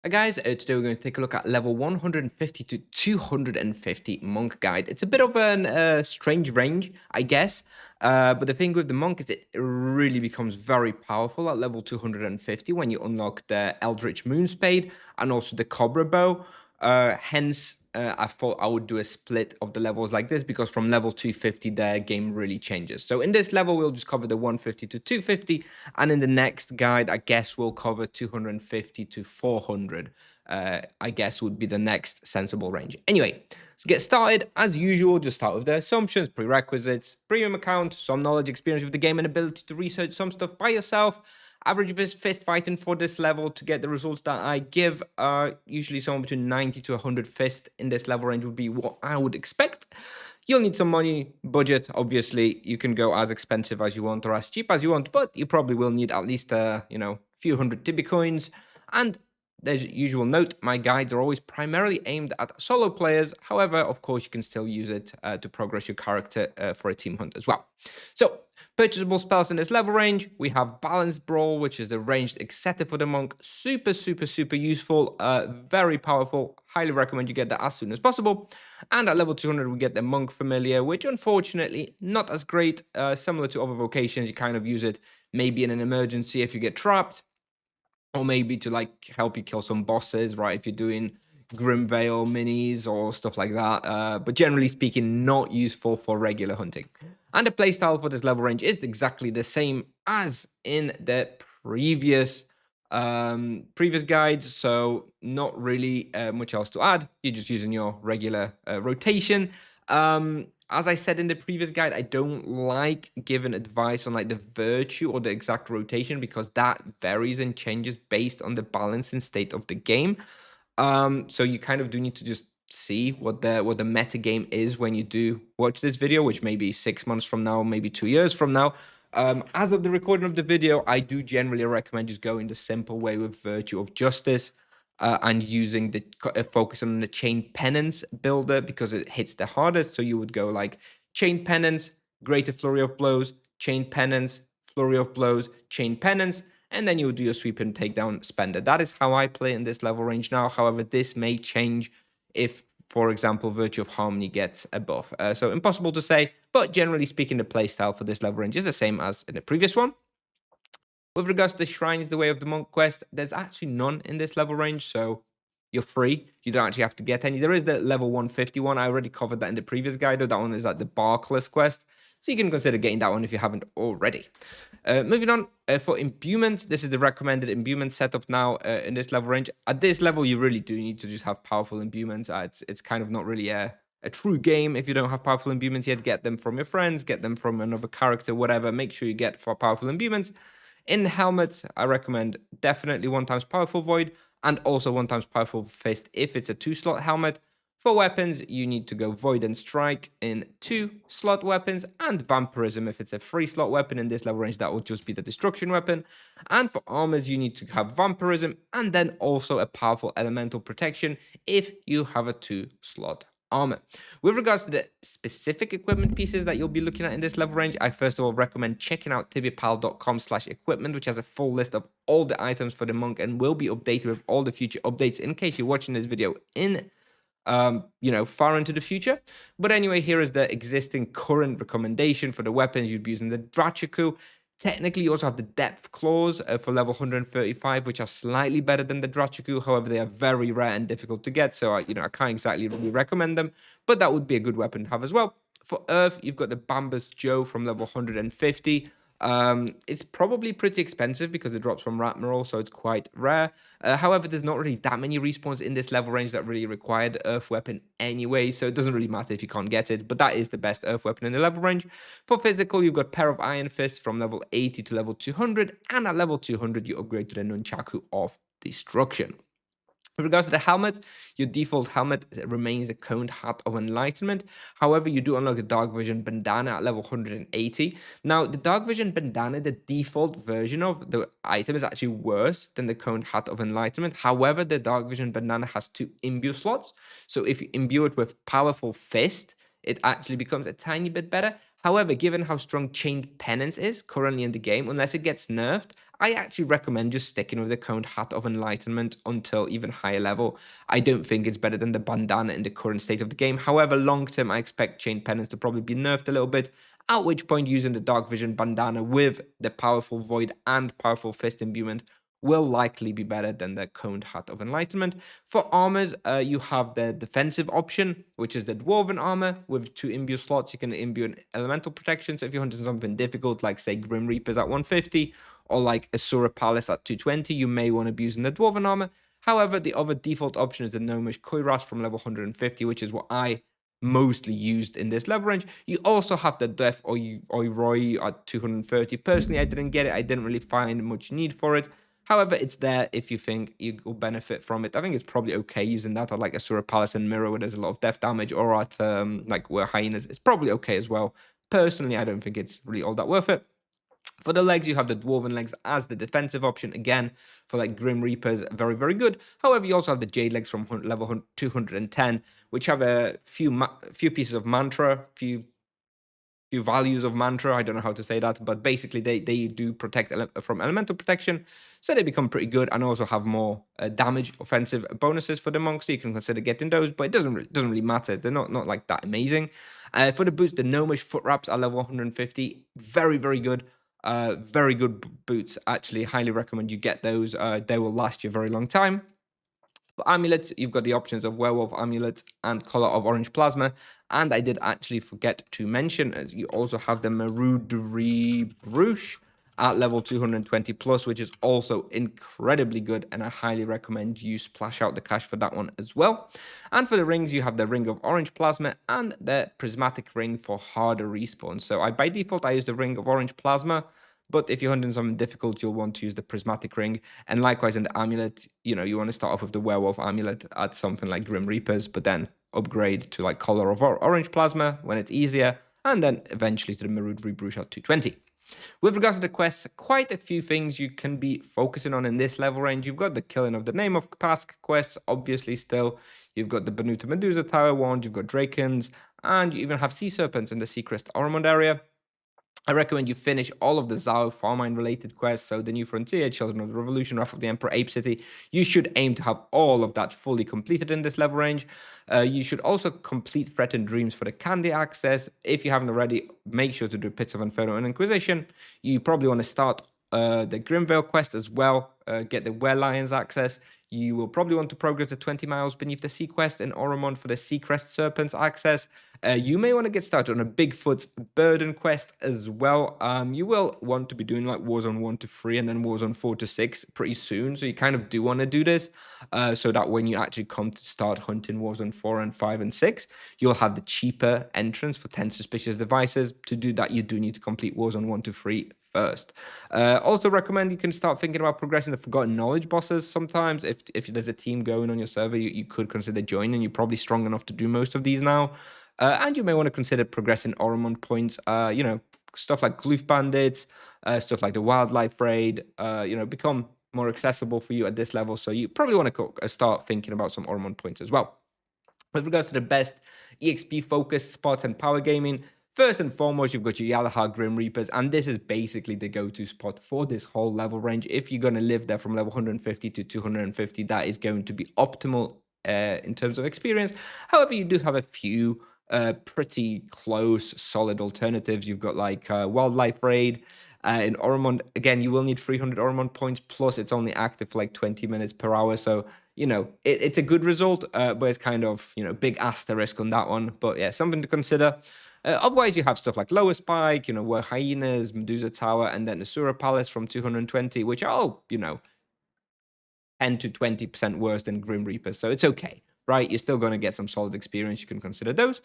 Hi guys, today we're going to take a look at level 150 to 250 monk guide. It's a bit of an strange range, I guess, but the thing with the monk is it really becomes very powerful at level 250 when you unlock the Eldritch Moonspade and also the Cobra Bow. Hence, I thought I would do a split of the levels like this because from level 250 the game really changes. So in this level we'll just cover the 150 to 250, and in the next guide I guess we'll cover 250 to 400. I guess would be the next sensible range. Anyway, let's get started. As usual, just start with the assumptions, prerequisites, premium account, some knowledge, experience with the game, and ability to research some stuff by yourself. Average fist fighting for this level to get the results that I give are usually somewhere between 90 to 100 fist in this level range would be what I would expect. You'll need some money, budget, obviously. You can go as expensive as you want or as cheap as you want, but you probably will need at least few hundred Tibia coins. And there's usual note, my guides are always primarily aimed at solo players. However, of course, you can still use it to progress your character for a team hunt as well. So, purchasable spells in this level range, we have Balance Brawl, which is the ranged etc for the monk. Super, super, super useful, very powerful. Highly recommend you get that as soon as possible. And at level 200, we get the Monk Familiar, which unfortunately not as great. Similar to other vocations, you kind of use it maybe in an emergency if you get trapped, or maybe to like help you kill some bosses, right? If you're doing Grimvale minis or stuff like that. But generally speaking, not useful for regular hunting. And the playstyle for this level range is exactly the same as in the previous guides, so not really much else to add. You're just using your regular rotation. As I said in the previous guide, I don't like giving advice on like the virtue or the exact rotation because that varies and changes based on the balance and state of the game. So you kind of do need to just see what the meta game is when you do watch this video, which may be 6 months from now, maybe 2 years from now. As of the recording of the video, I do generally recommend just going the simple way with Virtue of Justice and using the focus on the Chain Penance builder because it hits the hardest. So you would go like Chain Penance, Greater Flurry of Blows, Chain Penance, Flurry of Blows, Chain Penance, and then you would do your sweep and takedown spender. That is how I play in this level range now. However, this may change if, for example, Virtue of Harmony gets a buff. So impossible to say, but generally speaking, the playstyle for this level range is the same as in the previous one. With regards to the Shrines, the Way of the Monk quest, there's actually none in this level range, so you're free. You don't actually have to get any. There is the level 151. I already covered that in the previous guide. That one is at the Barkless quest, so you can consider getting that one if you haven't already. Moving on, for imbuements, this is the recommended imbuement setup now in this level range. At this level, you really do need to just have powerful imbuements. It's kind of not really a true game if you don't have powerful imbuements yet. Get them from your friends, get them from another character, whatever. Make sure you get for powerful imbuements. In helmets, I recommend definitely 1x Powerful Void and also 1x Powerful Fist if it's a 2-slot helmet. For weapons, you need to go Void and Strike in 2-slot weapons, and Vampirism if it's a 3-slot weapon. In this level range, that will just be the Destruction weapon. And for armors, you need to have Vampirism and then also a powerful Elemental Protection if you have a 2-slot armor. With regards to the specific equipment pieces that you'll be looking at in this level range, I first of all recommend checking out TibiaPal.com/equipment, which has a full list of all the items for the monk and will be updated with all the future updates in case you're watching this video in far into the future. But anyway, here is the existing current recommendation for the weapons you'd be using. The Drachiku. Technically, you also have the depth claws for level 135, which are slightly better than the Drachiku. However, they are very rare and difficult to get, so I can't exactly really recommend them. But that would be a good weapon to have as well. For Earth, you've got the Bambus Joe from level 150. It's probably pretty expensive because it drops from Ratmeral, so it's quite rare. However, there's not really that many respawns in this level range that really require the Earth weapon anyway, so it doesn't really matter if you can't get it, but that is the best Earth weapon in the level range. For physical, you've got Pair of Iron Fists from level 80 to level 200, and at level 200, you upgrade to the Nunchaku of Destruction. With regards to the helmet, your default helmet remains the Coned Hat of Enlightenment. However, you do unlock a Dark Vision Bandana at level 180. Now, the Dark Vision Bandana, the default version of the item, is actually worse than the Coned Hat of Enlightenment. However, the Dark Vision Bandana has 2 imbue slots. So if you imbue it with Powerful Fist, it actually becomes a tiny bit better. However, given how strong Chained Penance is currently in the game, unless it gets nerfed, I actually recommend just sticking with the Coned Hat of Enlightenment until even higher level. I don't think it's better than the Bandana in the current state of the game. However, long term, I expect Chained Penance to probably be nerfed a little bit, at which point using the Dark Vision Bandana with the powerful Void and powerful Fist imbuement will likely be better than the Coned Hat of Enlightenment. For armors, you have the defensive option, which is the Dwarven armor with 2 imbue slots. You can imbue an elemental protection. So if you're hunting something difficult, like say Grim Reapers at 150 or like Asura Palace at 220, you may want to be using the Dwarven armor. However, the other default option is the Gnomish Koiras from level 150, which is what I mostly used in this level range. You also have the Def Oiroi at 230. Personally, I didn't get it. I didn't really find much need for it. However, it's there if you think you will benefit from it. I think it's probably okay using that at like Asura Palace and Mirror where there's a lot of death damage, or at like where Hyenas. It's probably okay as well. Personally, I don't think it's really all that worth it. For the legs, you have the Dwarven legs as the defensive option. Again, for like Grim Reapers, very, very good. However, you also have the Jade legs from level 210, which have a few pieces of mantra, few values of mantra. I don't know how to say that, but basically they do protect from elemental protection, so they become pretty good and also have more damage offensive bonuses for the monks. So you can consider getting those, but it doesn't really matter. They're not like that amazing. For the boots, the Gnomish foot wraps are level 150, very, very good. Very good boots. Actually, highly recommend you get those. They will last you a very long time. For amulets, you've got the options of Werewolf Amulet and Collar of Orange Plasma. And I did actually forget to mention, you also have the Maroodery Bruche at level 220 plus, which is also incredibly good, and I highly recommend you splash out the cash for that one as well. And for the rings, you have the Ring of Orange Plasma and the Prismatic Ring for harder respawn. So by default, I use the Ring of Orange Plasma, but if you're hunting something difficult, you'll want to use the Prismatic Ring. And likewise in the amulet, you want to start off with the Werewolf Amulet at something like Grim Reapers, but then upgrade to like Collar of Orange Plasma when it's easier, and then eventually to the Maroodery Bruche at 220. With regards to the quests, quite a few things you can be focusing on in this level range. You've got the Killing of the Name of Task quests, obviously still. You've got the Banuta Medusa Tower wand, you've got Drakens, and you even have Sea Serpents in the Seacrest Ormond area. I recommend you finish all of the Zao Farmine related quests, so the New Frontier, Children of the Revolution, Wrath of the Emperor, Ape City. You should aim to have all of that fully completed in this level range. You should also complete Threatened Dreams for the Candy access. If you haven't already, make sure to do Pits of Inferno and Inquisition. You probably want to start the Grimvale quest as well, get the Were Lions access. You will probably want to progress the 20 Miles Beneath the Sea quest in Oromon for the Seacrest Serpents access. You may want to get started on a Bigfoot's Burden quest as well. You will want to be doing like Warzone 1 to 3 and then Warzone 4 to 6 pretty soon. So you kind of do want to do this so that when you actually come to start hunting Warzone 4 and 5 and 6, you'll have the cheaper entrance for 10 suspicious devices. To do that, you do need to complete Warzone 1 to 3 first. Also recommend you can start thinking about progressing the Forgotten Knowledge bosses sometimes. If there's a team going on your server, you could consider joining. You're probably strong enough to do most of these now. And you may want to consider progressing Oromont points, stuff like Gloof Bandits, stuff like the Wildlife Raid, become more accessible for you at this level. So you probably want to start thinking about some Oromont points as well. With regards to the best EXP focused spots and power gaming, first and foremost, you've got your Yalahar Grim Reapers, and this is basically the go-to spot for this whole level range. If you're going to live there from level 150 to 250, that is going to be optimal in terms of experience. However, you do have a few pretty close, solid alternatives. You've got like Wildlife Raid. In Oromont, again, you will need 300 Oromont points, plus it's only active for like 20 minutes per hour. So, it's a good result, but it's kind of, big asterisk on that one. But yeah, something to consider. Otherwise, you have stuff like Lower Spike, where Hyenas, Medusa Tower, and then Asura Palace from 220, which are all, 10 to 20% worse than Grim Reapers. So it's okay, right? You're still going to get some solid experience. You can consider those.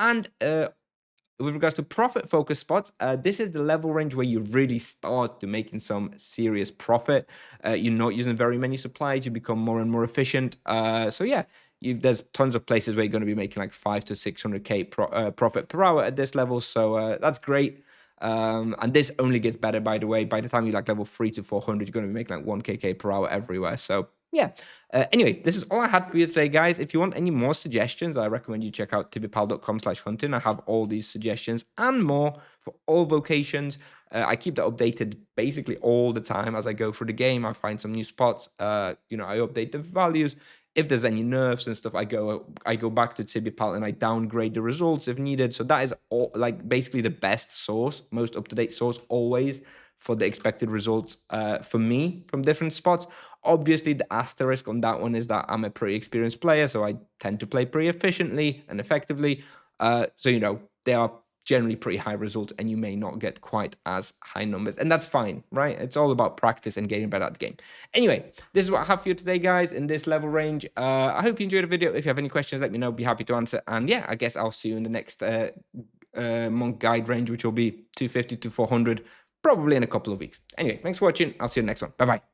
And with regards to profit-focused spots, this is the level range where you really start to making some serious profit. You're not using very many supplies. You become more and more efficient. So yeah, there's tons of places where you're going to be making like 500 to 600k profit per hour at this level. So that's great. And this only gets better, by the way. By the time you like level 3 to 400, you're going to be making like 1kk per hour everywhere. So yeah. Anyway, this is all I had for you today, guys. If you want any more suggestions, I recommend you check out TibiaPal.com/hunting. I have all these suggestions and more for all vocations. I keep that updated basically all the time as I go through the game. I find some new spots. I update the values. If there's any nerfs and stuff, I go back to TibiaPal and I downgrade the results if needed. So that is all, like, basically the best source, most up-to-date source always for the expected results for me from different spots. Obviously, the asterisk on that one is that I'm a pretty experienced player, so I tend to play pretty efficiently and effectively. So they are generally pretty high results, and you may not get quite as high numbers, and that's fine, right? It's all about practice and getting better at the game. Anyway, this is what I have for you today, guys, in this level range. I hope you enjoyed the video. If you have any questions, let me know. Be happy to answer. And yeah, I guess I'll see you in the next monk guide range, which will be 250 to 400, probably in a couple of weeks. Anyway, thanks for watching. I'll see you in the next one. Bye bye.